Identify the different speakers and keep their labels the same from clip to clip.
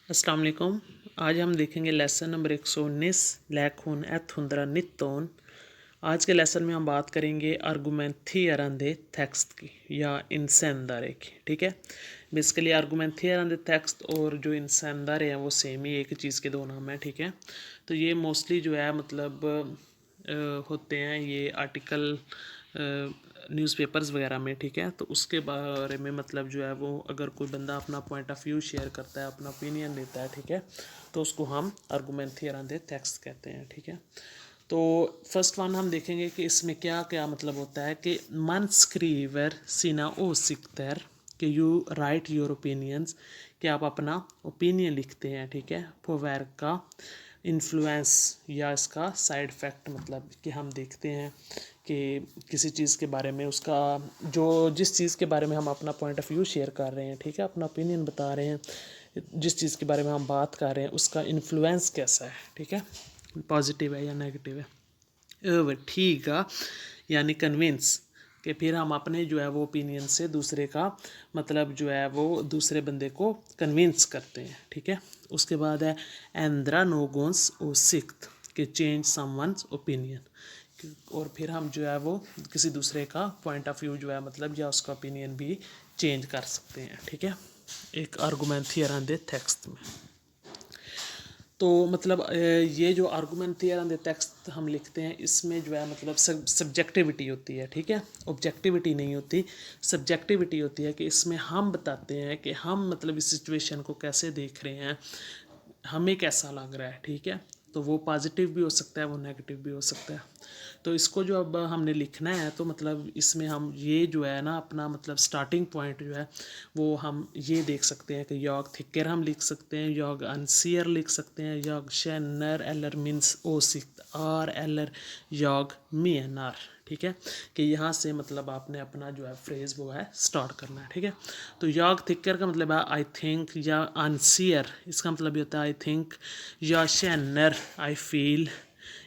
Speaker 1: अस्सलाम वालेकुम। आज हम देखेंगे लेसन नंबर 119 läkun 119। आज के लेसन में हम बात करेंगे argumenterande text की या insändare की। ठीक है, बेसिकली argumenterande text और जो insändare हैं वो सेम ही एक चीज़ के दो नाम हैं। ठीक है, तो ये मोस्टली जो है मतलब होते हैं ये आर्टिकल न्यूज़पेपर्स वगैरह में। ठीक है, तो उसके बारे में मतलब जो है वो अगर कोई बंदा अपना पॉइंट ऑफ व्यू शेयर करता है, अपना ओपिनियन देता है, ठीक है, तो उसको हम argumenterande text कहते हैं। ठीक है, तो फर्स्ट वन हम देखेंगे कि इसमें क्या क्या मतलब होता है कि man skriver sina åsikter, कि यू राइट योर ओपिनियंस, कि आप अपना ओपिनियन लिखते हैं। ठीक है, påverka इन्फ्लुएंस या इसका साइड इफ़ेक्ट, मतलब कि हम देखते हैं कि किसी चीज़ के बारे में उसका जो जिस चीज़ के बारे में हम अपना पॉइंट ऑफ व्यू शेयर कर रहे हैं, ठीक है, अपना ओपिनियन बता रहे हैं, जिस चीज़ के बारे में हम बात कर रहे हैं उसका इन्फ्लुएंस कैसा है। ठीक है, पॉजिटिव है या नेगेटिव है। övertyga यानी कन्विंस, कि फिर हम अपने जो है वो ओपिनियन से दूसरे का मतलब जो है वो दूसरे बंदे को कन्विंस करते हैं। ठीक है, उसके बाद है ändra någons åsikt, कि चेंज समवन्स ओपिनियन, और फिर हम जो है वो किसी दूसरे का पॉइंट ऑफ व्यू जो है मतलब या उसका ओपिनियन भी चेंज कर सकते हैं। ठीक है, एक argumenterande text में। तो मतलब ये जो argumenterande text हम लिखते हैं इसमें जो है मतलब सब्जेक्टिविटी होती है। ठीक है, ऑब्जेक्टिविटी नहीं होती, सब्जेक्टिविटी होती है, कि इसमें हम बताते हैं कि हम मतलब इस सिचुएशन को कैसे देख रहे हैं, हमें कैसा लग रहा है। ठीक है, तो वो पॉजिटिव भी हो सकता है, वो नेगेटिव भी हो सकता है। तो इसको जो अब हमने लिखना है तो मतलब इसमें हम ये जो है ना अपना मतलब स्टार्टिंग पॉइंट जो है वो हम ये देख सकते हैं कि jag tycker हम लिख सकते हैं, jag anser लिख सकते हैं, jag känner eller min åsikt är eller jag menar। ठीक है, कि यहाँ से मतलब आपने अपना जो है फ्रेज वो है स्टार्ट करना है। ठीक है, तो jag tycker का मतलब है आई थिंक, या anser इसका मतलब ये होता है आई थिंक, या känner आई फील,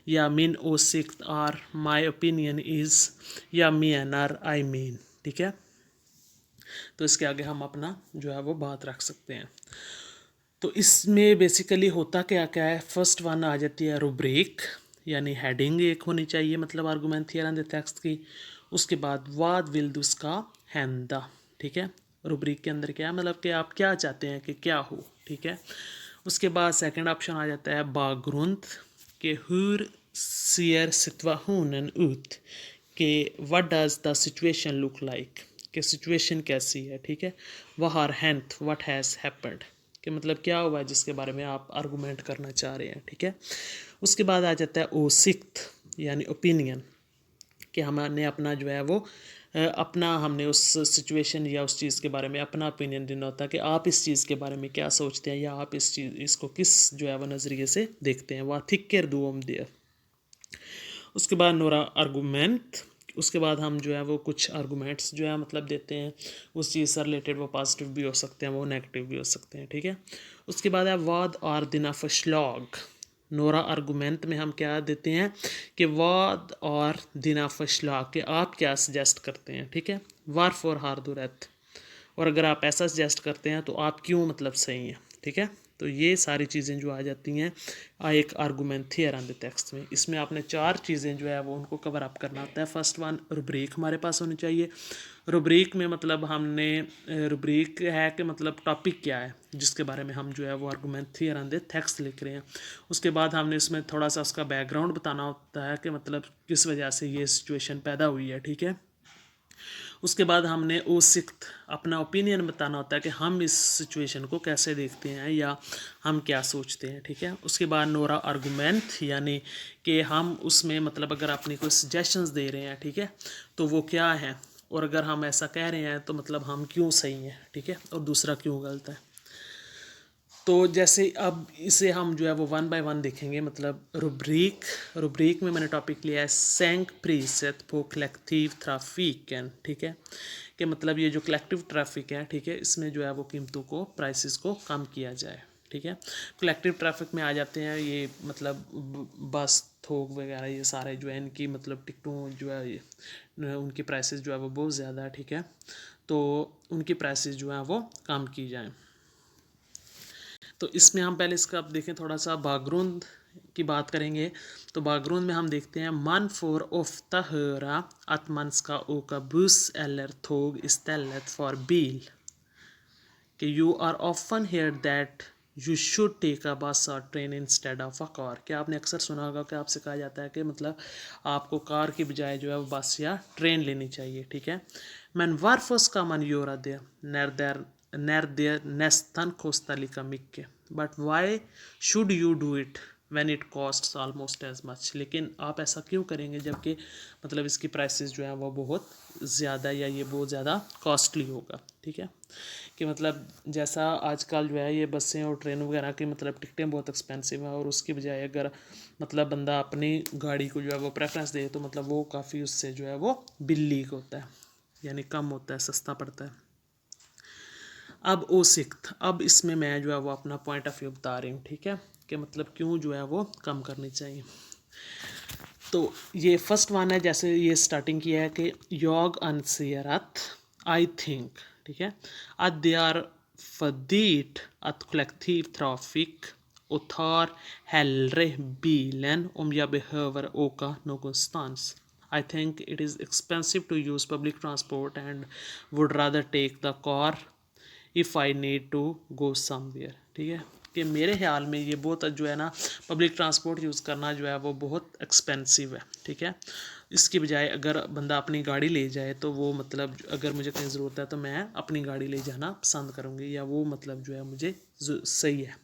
Speaker 1: या min åsikt är my opinion is, या menar I mean। ठीक है, तो इसके आगे हम अपना जो है वो बात रख सकते हैं। तो इसमें बेसिकली होता क्या क्या है, फर्स्ट वन आ जाती है रुब्रिक, यानी हेडिंग एक होनी चाहिए मतलब argumenterande text की। उसके बाद वाद विल उसका हैंदा। ठीक है, रुब्रिक के अंदर क्या है मतलब कि आप क्या चाहते हैं कि क्या हो। ठीक है, उसके बाद सेकंड ऑप्शन आ जाता है bakgrund, के hur ser situationen ut, कि what does the situation look like, कि सिचुएशन कैसी है। ठीक है, what har hänt, what has happened, कि मतलब क्या हुआ है जिसके बारे में आप आर्गूमेंट करना चाह रहे हैं। ठीक है, उसके बाद आ जाता है ओसिक्त यानी ओपिनियन, कि हमने अपना जो है वो अपना हमने उस सिचुएशन या उस चीज़ के बारे में अपना ओपिनियन देना होता है, कि आप इस चीज़ के बारे में क्या सोचते हैं या आप इस चीज़ इसको किस जो है वो नज़रिए से देखते हैं। वह थिक्कर दुओम दिया। उसके बाद नोरा आर्गूमेंट, उसके बाद हम जो है वो कुछ आर्गूमेंट्स जो है मतलब देते हैं उस चीज़ से रिलेटेड, वो पॉजिटिव भी हो सकते हैं, वो नेगेटिव भी हो सकते हैं। ठीक है, उसके बाद है वाद और दिना फशलॉग। नोरा आर्गूमेंट में हम क्या देते हैं कि वाद और दिना फशलॉग, कि आप क्या सजेस्ट करते हैं। ठीक है, वार फॉर हार दुरत, और अगर आप ऐसा सजेस्ट करते हैं तो आप क्यों मतलब सही हैं। ठीक है, तो ये सारी चीज़ें जो आ जाती हैं एक argumenterande text में। इसमें आपने चार चीज़ें जो है वो उनको कवर अप करना होता है। फर्स्ट वन रुब्रिक हमारे पास होनी चाहिए। रुब्रिक में मतलब हमने रुब्रिक है कि मतलब टॉपिक क्या है जिसके बारे में हम जो है वो argumenterande text लिख रहे हैं। उसके बाद हमने इसमें थोड़ा सा उसका बैकग्राउंड बताना होता है कि मतलब किस वजह से ये सिचुएशन पैदा हुई है। ठीक है, उसके बाद हमने उसिक्त अपना ओपिनियन बताना होता है कि हम इस सिचुएशन को कैसे देखते हैं या हम क्या सोचते हैं। ठीक है, उसके बाद नोरा आर्गूमेंट, यानी कि हम उसमें मतलब अगर अपनी कोई सजेशंस दे रहे हैं, ठीक है, तो वो क्या है, और अगर हम ऐसा कह रहे हैं तो मतलब हम क्यों सही हैं। ठीक है, और दूसरा क्यों गलत है। तो जैसे अब इसे हम जो है वो वन बाय वन देखेंगे। मतलब रुब्रिक, रुब्रिक में मैंने टॉपिक लिया है सैंक प्रीसेट फॉर कलेक्टिव ट्रैफिक। ठीक है, कि मतलब ये जो कलेक्टिव ट्रैफिक है, ठीक है, इसमें जो है वो कीमतों को, प्राइसेस को कम किया जाए। ठीक है, कलेक्टिव ट्रैफिक में आ जाते हैं ये मतलब बस थोक वगैरह, ये सारे जो है इनकी मतलब टिकटों जो है उनकी प्राइसेस जो है वो बहुत ज़्यादा है। ठीक है, तो उनकी प्राइसेस जो है वो कम की जाएँ। तो इसमें हम पहले इसका अब देखें थोड़ा सा बैकग्राउंड की बात करेंगे। तो बैकग्राउंड में हम देखते हैं man får ofta höra att man ska åka buss eller tåg istället för bil. कि you are often hear that you should take a bus or train instead of a car। क्या आपने अक्सर सुना होगा कि आपसे कहा जाता है कि मतलब आपको कार की बजाय जो है वो बस या ट्रेन लेनी चाहिए, ठीक है। Men varför ska man göra det när det nästan kostar lika mycket? But why should you do it when it costs almost as much? लेकिन आप ऐसा क्यों करेंगे जबकि मतलब इसकी प्राइसेस जो है वो बहुत ज़्यादा या ये बहुत ज़्यादा कॉस्टली होगा, ठीक है। कि मतलब जैसा आजकल जो है ये बसें और ट्रेन वगैरह की मतलब टिकटें बहुत एक्सपेंसिव हैं, और उसकी बजाय अगर मतलब बंदा अपनी गाड़ी को जो है वो प्रेफरेंस दे तो मतलब वो काफ़ी उससे जो है वो बिल लीक होता है, यानी कम होता है, सस्ता पड़ता है। अब ओसिक्त, अब इसमें मैं जो है वो अपना पॉइंट ऑफ व्यू बता रही हूँ, ठीक है, कि मतलब क्यों जो है वो कम करनी चाहिए। तो ये फर्स्ट वन है, जैसे ये स्टार्टिंग किया है कि jag anser att, I think, ठीक है, att det är för dyrt att kollektivtrafik och tar hellre bilen om jag behöver åka någonstans. I think it is expensive to use public transport and would rather take the car if I need to go somewhere, ठीक है। कि मेरे ख्याल में ये बहुत जो है ना पब्लिक ट्रांसपोर्ट यूज़ करना जो है वो बहुत एक्सपेंसिव है, ठीक है। इसकी बजाय अगर बंदा अपनी गाड़ी ले जाए तो वो मतलब अगर मुझे कहीं ज़रूरत है तो मैं अपनी गाड़ी ले जाना पसंद करूँगी, या वो मतलब जो है मुझे सही है।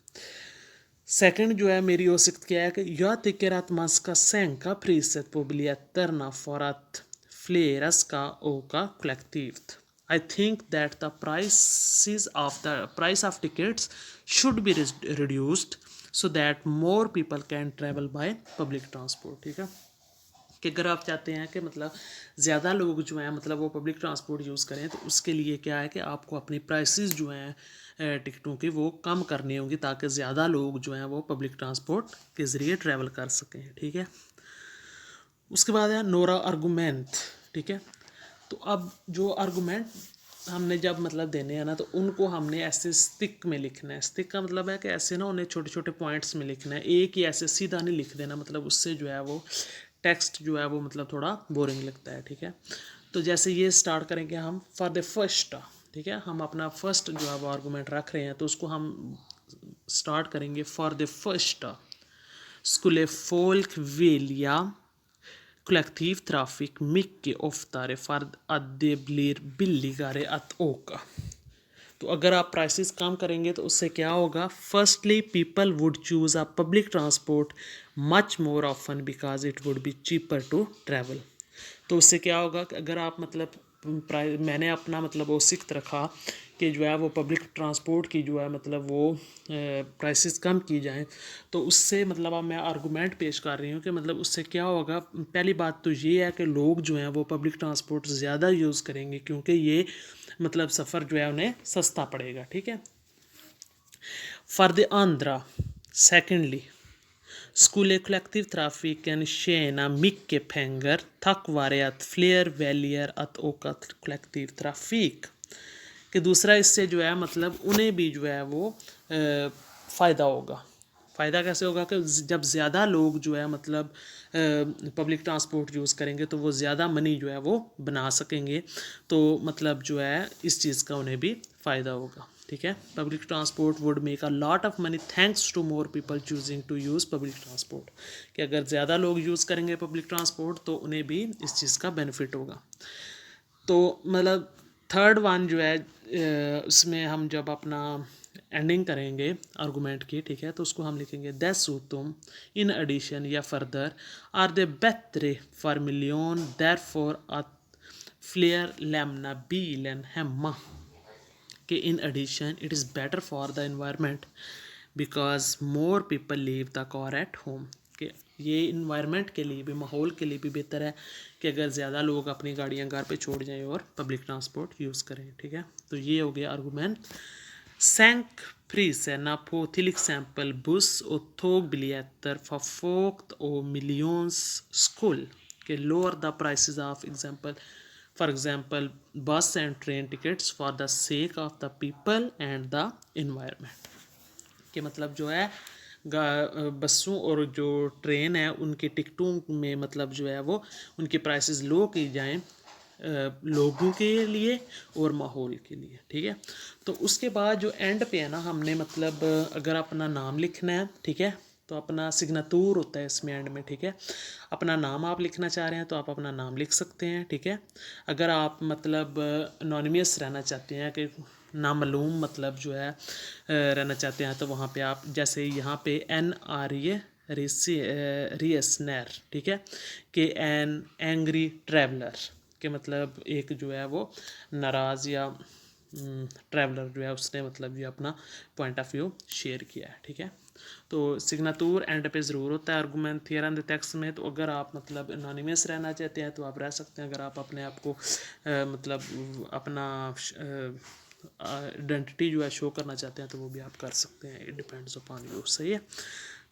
Speaker 1: सेकंड जो है मेरी åsikt क्या है कि jag tycker att man ska sänka priset på biljetterna för att flera ska åka kollektivt. I think that the price of tickets should be reduced so that more people can travel by public transport, ठीक है। कि अगर आप चाहते हैं कि मतलब ज़्यादा लोग जो हैं मतलब वो पब्लिक ट्रांसपोर्ट यूज़ करें तो उसके लिए क्या है कि आपको अपनी प्राइसेस जो हैं टिकटों की वो कम करनी होंगी, ताकि ज़्यादा लोग जो हैं वो पब्लिक ट्रांसपोर्ट के ज़रिए ट्रैवल कर सकें, ठीक है। उसके बाद है नोरा आर्गूमेंट, ठीक है। तो अब जो आर्गूमेंट हमने जब मतलब देने हैं ना तो उनको हमने ऐसे स्टिक में लिखना है। स्टिक का मतलब है कि ऐसे ना उन्हें छोटे छोटे पॉइंट्स में लिखना है, एक ही ऐसे सीधा नहीं लिख देना, मतलब उससे जो है वो टेक्स्ट जो है वो मतलब थोड़ा बोरिंग लगता है, ठीक है। तो जैसे ये स्टार्ट करेंगे हम फॉर द फर्स्ट, ठीक है, हम अपना फर्स्ट जो है वो आर्गूमेंट रख रहे हैं तो उसको हम स्टार्ट करेंगे for the first skulle folk vilja kollektivtrafik mycket oftare för att det blir billigare att åka। तो अगर आप प्राइसेस कम करेंगे तो उससे क्या होगा, firstly people would choose a public transport much more often because it would be cheaper to travel. तो उससे क्या होगा कि अगर आप मतलब मैंने अपना मतलब वो सिक्त रखा कि जो है वो पब्लिक ट्रांसपोर्ट की जो है मतलब वो प्राइसेस कम की जाएं, तो उससे मतलब अब मैं आर्गूमेंट पेश कर रही हूँ कि मतलब उससे क्या होगा। पहली बात तो ये है कि लोग जो हैं वो पब्लिक ट्रांसपोर्ट ज़्यादा यूज़ करेंगे क्योंकि ये मतलब सफ़र जो है उन्हें सस्ता पड़ेगा, ठीक है। For the Andhra secondly skulle kollektivtrafiken tjäna mycket pengar tack vare att fler väljer att åka kollektivtrafik। कि दूसरा इससे जो है मतलब उन्हें भी जो है वो फ़ायदा होगा। फ़ायदा कैसे होगा कि जब ज़्यादा लोग जो है मतलब पब्लिक ट्रांसपोर्ट यूज़ करेंगे तो वो ज़्यादा मनी जो है वो बना सकेंगे, तो मतलब जो है इस चीज़ का उन्हें भी फ़ायदा होगा, ठीक है। Public transport would make a lot of money thanks to more people choosing to use public transport. कि अगर ज़्यादा लोग यूज़ करेंगे पब्लिक ट्रांसपोर्ट तो उन्हें भी इस चीज़ का बेनिफिट होगा। तो मतलब थर्ड वन जो है उसमें हम जब अपना एंडिंग करेंगे आर्गूमेंट की, ठीक है, तो उसको हम लिखेंगे dessutom इन एडिशन या further are they bättre för miljön därför att fler lämnar bilen hemma। कि in addition it is better for the environment because more people leave the car at home. कि ये environment के लिए भी, माहौल के लिए भी बेहतर है कि अगर ज़्यादा लोग अपनी गाड़ियाँ घर पे छोड़ जाएं और पब्लिक ट्रांसपोर्ट यूज़ करें, ठीक है। तो ये हो गया argument. Sänk priserna på till exempel buss och tågbiljetter för folk och miljons skull. Okay, lower the prices of for example, bus and train tickets for the sake of the people and the environment. कि मतलब जो है बसों और जो train है उनकी टिकटों में मतलब जो है वो उनकी प्राइसेस लो की जाएं लोगों के लिए और माहौल के लिए, ठीक है। तो उसके बाद जो एंड पे है ना, हमने मतलब अगर अपना नाम लिखना है, ठीक है, तो अपना सिग्नेचर होता है इसमें एंड में, ठीक है। अपना नाम आप लिखना चाह रहे हैं तो आप अपना नाम लिख सकते हैं, ठीक है। अगर आप मतलब अनोनिमस रहना चाहते हैं कि नामालूम मतलब जो है रहना चाहते हैं, तो वहाँ पे आप जैसे यहाँ पे NRA रियसनर, ठीक है, के एन एंग्री ट्रैवलर के मतलब एक जो है वो नाराज़ या ट्रैवलर जो है उसने मतलब ये अपना पॉइंट ऑफ व्यू शेयर किया है, ठीक है। तो सिग्नेचर एंड पे ज़रूर होता है आर्गूमेंट थियरम द टेक्स्ट में। तो अगर आप मतलब एनोनिमस रहना चाहते हैं तो आप रह सकते हैं। अगर आप अपने आप को मतलब अपना आइडेंटिटी जो है शो करना चाहते हैं तो वो भी आप कर सकते हैं। इट डिपेंड्स अपॉन यू, सही है।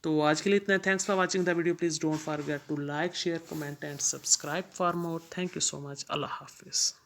Speaker 1: तो आज के लिए इतना। Thanks for watching the video. Please don't forget to like share comment and subscribe for more. Thank you so much. अल्लाह हाफिज़।